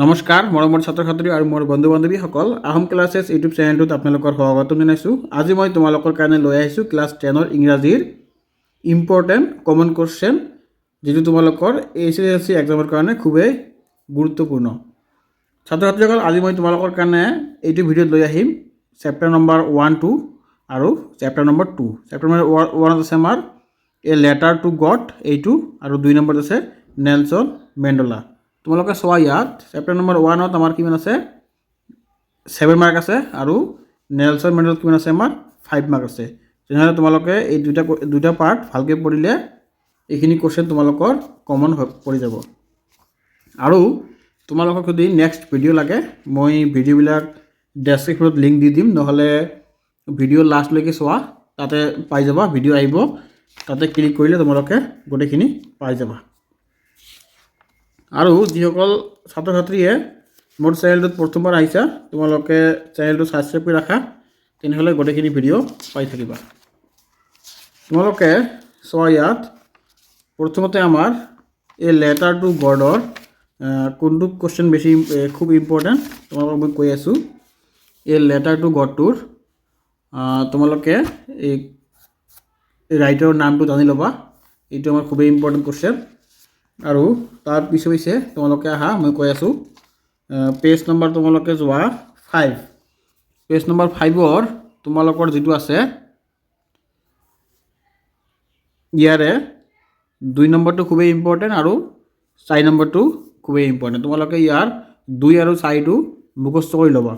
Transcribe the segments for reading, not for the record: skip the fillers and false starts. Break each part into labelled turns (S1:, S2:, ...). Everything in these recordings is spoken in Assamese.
S1: নমস্কাৰ মৰমৰ ছাত্ৰ ছাত্ৰী আৰু মোৰ বন্ধু বান্ধৱীসকল আহোম ক্লাছেছ ইউটিউব চেনেলটোত আপোনালোকৰ স্বাগতম জনাইছোঁ। আজি মই তোমালোকৰ কাৰণে লৈ আহিছোঁ ক্লাছ 10ৰ ইংৰাজীৰ ইম্পৰ্টেণ্ট কমন কুৱেশ্যন, যিটো তোমালোকৰ HSLC এক্সামৰ কাৰণে খুবেই গুৰুত্বপূৰ্ণ। ছাত্ৰ ছাত্ৰীসকল, আজি মই তোমালোকৰ কাৰণে এইটো ভিডিঅ'ত লৈ আহিম চেপ্টাৰ নম্বৰ 1, 2 আৰু চেপ্টাৰ নম্বৰ 2। চেপ্টাৰ নম্বৰ 1 আছে আমাৰ এ লেটাৰ টু গড, এইটো, আৰু 2 নম্বৰত আছে নেলছন মেণ্ডেলা। তোমালোকে চোৱা, ইয়াত চেপ্টাৰ নম্বৰ 1ত আমাৰ কিমান আছে 7 মাৰ্ক আছে আৰু নেলছন মেণ্ডেলাত কিমান আছে আমাৰ 5 মাৰ্ক আছে। তেনেহ'লে তোমালোকে এই দুটা পাৰ্ট ভালকৈ পঢ়িলে এইখিনি কুৱেশ্যন তোমালোকৰ কমন পৰি যাব। আৰু তোমালোকক যদি নেক্সট ভিডিঅ' লাগে, মই ভিডিঅ'বিলাক ডেছক্ৰিপশ্যনত লিংক দি দিম, নহ'লে ভিডিঅ' লাষ্টলৈকে চোৱা, তাতে পাই যাবা, ভিডিঅ' আহিব, তাতে ক্লিক কৰিলে তোমালোকে গোটেইখিনি পাই যাবা। আৰু যিসকল ছাত্ৰ ছাত্ৰীয়ে মোৰ চেনেলটোত প্ৰথমবাৰ আহিছা, তোমালোকে চেনেলটো ছাবস্ক্ৰাইব কৰি ৰাখা, তেনেহ'লে গোটেইখিনি ভিডিঅ' পাই থাকিবা। তোমালোকে চোৱা, ইয়াত প্ৰথমতে আমাৰ এই লেটাৰ টু গডৰ কোনটো কুৱেশ্যন বেছি খুব ইম্পৰ্টেণ্ট তোমালোকক মই কৈ আছোঁ। এই লেটাৰ টু গডটোৰ তোমালোকে এই ৰাইটাৰৰ নামটো জানি ল'বা, এইটো আমাৰ খুবেই ইম্পৰ্টেণ্ট কুৱেশ্যন। আৰু তাৰ পিছে তোমালোকে আহা, মই কৈ আছোঁ পেজ নম্বৰ তোমালোকে যোৱা 5। পেজ নম্বৰ 5ৰ তোমালোকৰ যিটো আছে ইয়াৰে 2 নম্বৰটো খুবেই ইম্পৰ্টেণ্ট আৰু 4 নম্বৰটো খুবেই ইম্পৰ্টেণ্ট। তোমালোকে ইয়াৰ 2 আৰু 4টো মুখস্থ কৰি ল'বা।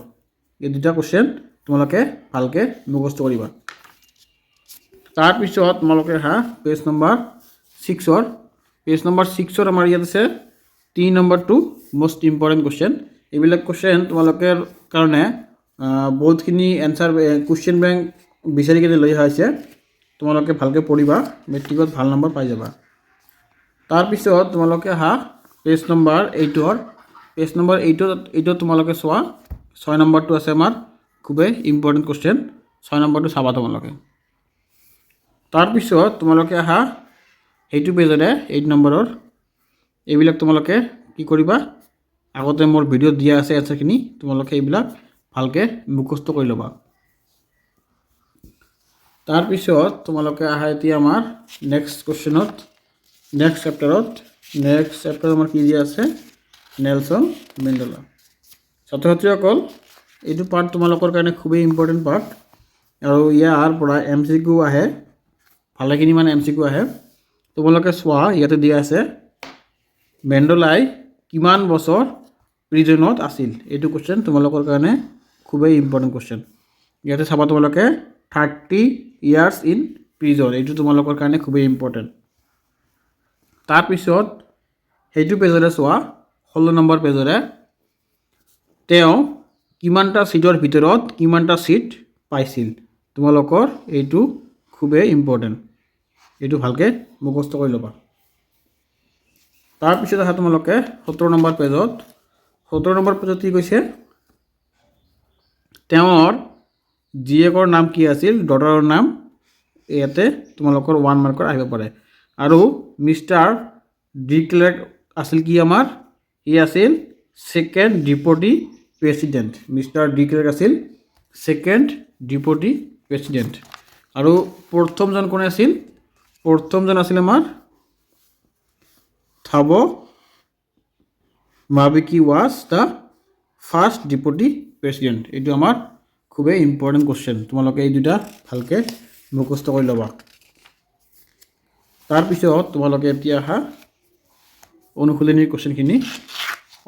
S1: এই দুটা কুৱেশ্যন তোমালোকে ভালকৈ মুখস্থ কৰিবা। তাৰপিছত তোমালোকে আহা পেজ নম্বৰ 6ৰ। পেজ নম্বৰ 6ৰ আমাৰ ইয়াত আছে 3 নম্বৰটো মষ্ট ইম্পৰ্টেণ্ট কুৱেশ্যন। এইবিলাক কুৱেশ্যন তোমালোকৰ কাৰণে বহুতখিনি এনচাৰ কুৱেশ্যন বেংক বিচাৰি কিনে লৈ অহা হৈছে। তোমালোকে ভালকৈ পঢ়িবা, মেট্ৰিকত ভাল নম্বৰ পাই যাবা। তাৰপিছত তোমালোকে আহা পেজ নম্বৰ 8ৰ। পেজ নম্বৰ 8ত তোমালোকে চোৱা 6 নম্বৰটো আছে আমাৰ খুবেই ইম্পৰ্টেণ্ট কুৱেশ্যন। 6 নম্বৰটো চাবা তোমালোকে। তাৰপিছত তোমালোকে আহা সেইটো পেজৰে 8 নম্বৰৰ। এইবিলাক তোমালোকে কি কৰিবা, আগতে মোৰ ভিডিঅ'ত দিয়া আছে এনচাৰখিনি, তোমালোকে এইবিলাক ভালকৈ মুখস্থ কৰি ল'বা। তাৰপিছত তোমালোকে আহা এতিয়া আমাৰ নেক্সট কুৱেশ্যনত, নেক্সট চেপ্টাৰত আমাৰ কি দিয়া আছে নেলছন মেণ্ডেলা। ছাত্ৰ ছাত্ৰীসকল, এইটো পাৰ্ট তোমালোকৰ কাৰণে খুবেই ইম্পৰ্টেণ্ট পাৰ্ট, আৰু ইয়াৰ পৰা MCQ আহে, ভালেখিনি মানে MCQ আহে। তোমালোকে চোৱা, ইয়াতে দিয়া আছে মেণ্ডেলাই কিমান বছৰ প্ৰিজনত আছিল। এইটো কুৱেশ্যন তোমালোকৰ কাৰণে খুবেই ইম্পৰ্টেণ্ট কুৱেশ্যন। ইয়াতে চাবা তোমালোকে 30 years ইন প্ৰিজন, এইটো তোমালোকৰ কাৰণে খুবেই ইম্পৰ্টেণ্ট। তাৰপিছত সেইটো পেজৰে চোৱা 16 নম্বৰ পেজৰে তেওঁ কিমানটা ছিটৰ ভিতৰত কিমানটা ছিট পাইছিল। তোমালোকৰ এইটো খুবেই ইম্পৰ্টেণ্ট, এইটো ভালকৈ মুখস্থ কৰি ল'বা। তাৰপিছত আহা তোমালোকে 17 নম্বৰ পেজত। 17 নম্বৰ পেজত কি কৈছে, তেওঁৰ জীয়েকৰ নাম কি আছিল, ডটাৰৰ নাম। ইয়াতে তোমালোকৰ 1 মাৰ্কৰ আহিব পাৰে। আৰু মিষ্টাৰ ডি ক্লাৰ্ক আছিল কি আমাৰ, ই আছিল second deputy president. Mister D Clarke আছিল ছেকেণ্ড ডেপুটি প্ৰেছিডেণ্ট। আৰু প্ৰথমজন কোনে আছিল, প্ৰথমজন আছিল আমাৰ Thabo Mbeki was the first deputy president. এইটো আমাৰ খুবেই ইম্পৰ্টেণ্ট কুৱেশ্যন, তোমালোকে এই দুটা ভালকৈ মুখস্থ কৰি ল'বা। তাৰপিছত তোমালোকে এতিয়া আহা অনুশীলনীৰ কুৱেশ্যনখিনি,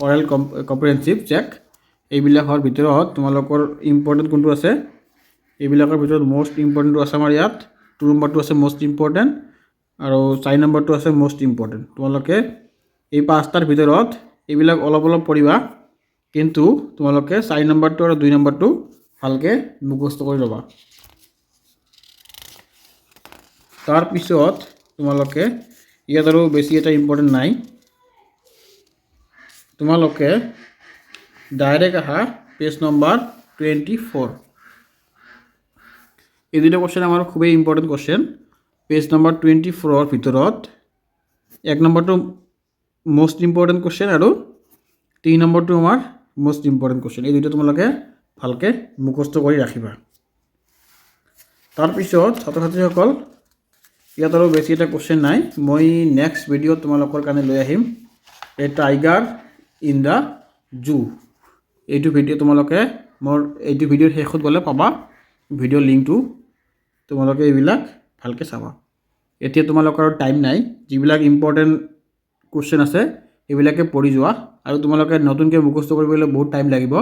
S1: অৰেল কম্প্ৰিহেনচিভ চেক। এইবিলাকৰ ভিতৰত তোমালোকৰ ইম্পৰ্টেণ্ট কোনটো আছে, এইবিলাকৰ ভিতৰত মষ্ট ইম্পৰ্টেণ্টটো আছে আমাৰ ইয়াত 2 নম্বৰটো আছে মষ্ট ইম্পৰ্টেণ্ট, আৰু 4 নম্বৰটো আছে মষ্ট ইম্পৰ্টেণ্ট। তোমালোকে এই 5টাৰ ভিতৰত এইবিলাক অলপ অলপ পঢ়িবা, কিন্তু তোমালোকে 4 নম্বৰটো আৰু 2 নম্বৰটো ভালকৈ মুখস্থ কৰি ল'বা। তাৰপিছত তোমালোকে ইয়াত আৰু বেছি এটা ইম্পৰ্টেণ্ট নাই, তোমালোকে ডাইৰেক্ট আহা পেজ নম্বৰ 24। এই দুটা কুৱেশ্যন আমাৰ খুবেই ইম্পৰ্টেণ্ট কুৱেশ্যন। পেজ নম্বৰ 24ৰ ভিতৰত 1 নম্বৰটো মষ্ট ইম্পৰ্টেণ্ট কুৱেশ্যন আৰু 3 নম্বৰটো আমাৰ মোষ্ট ইম্পৰ্টেণ্ট কুৱেশ্যন এই দুইটা তোমালোকে ভালকৈ মুখস্থ কৰি ৰাখিবা তাৰপিছত ছাত্ৰ ছাত্ৰীসকল ইয়াত আৰু বেছি এটা কুৱেশ্যন নাই মই নেক্সট ভিডিঅ'ত তোমালোকৰ কাৰণে লৈ আহিম a tiger in the zoo এইটো ভিডিঅ' তোমালোকে মোৰ এইটো ভিডিঅ'ৰ শেষত গ'লে পাবা ভিডিঅ' লিংকটো তোমালোকে এইবিলাক ভালকৈ চাবা এতিয়া তোমালোকৰ টাইম নাই যিবিলাক ইম্পৰ্টেণ্ট কুৱেশ্যন আছে এইবিলাকে পঢ়ি যোৱা আৰু তোমালোকে নতুনকৈ মুখস্থ কৰিবলৈ বহুত টাইম লাগিব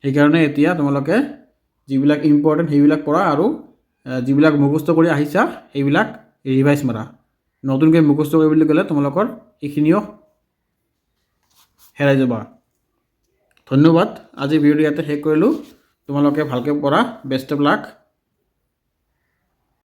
S1: সেইকাৰণে এতিয়া তোমালোকে যিবিলাক ইম্পৰ্টেণ্ট সেইবিলাক পঢ়া আৰু যিবিলাক মুখস্থ কৰি আহিছা সেইবিলাক ৰিভাইজ মাৰা নতুনকৈ মুখস্থ কৰিবলৈ গ'লে তোমালোকৰ এইখিনিও হেৰাই যাবা ধন্যবাদ আজি ভিডিঅ'টো ইয়াতে শেষ কৰিলোঁ তোমালোকে ভালকৈ পঢ়া বেষ্ট অফ লাক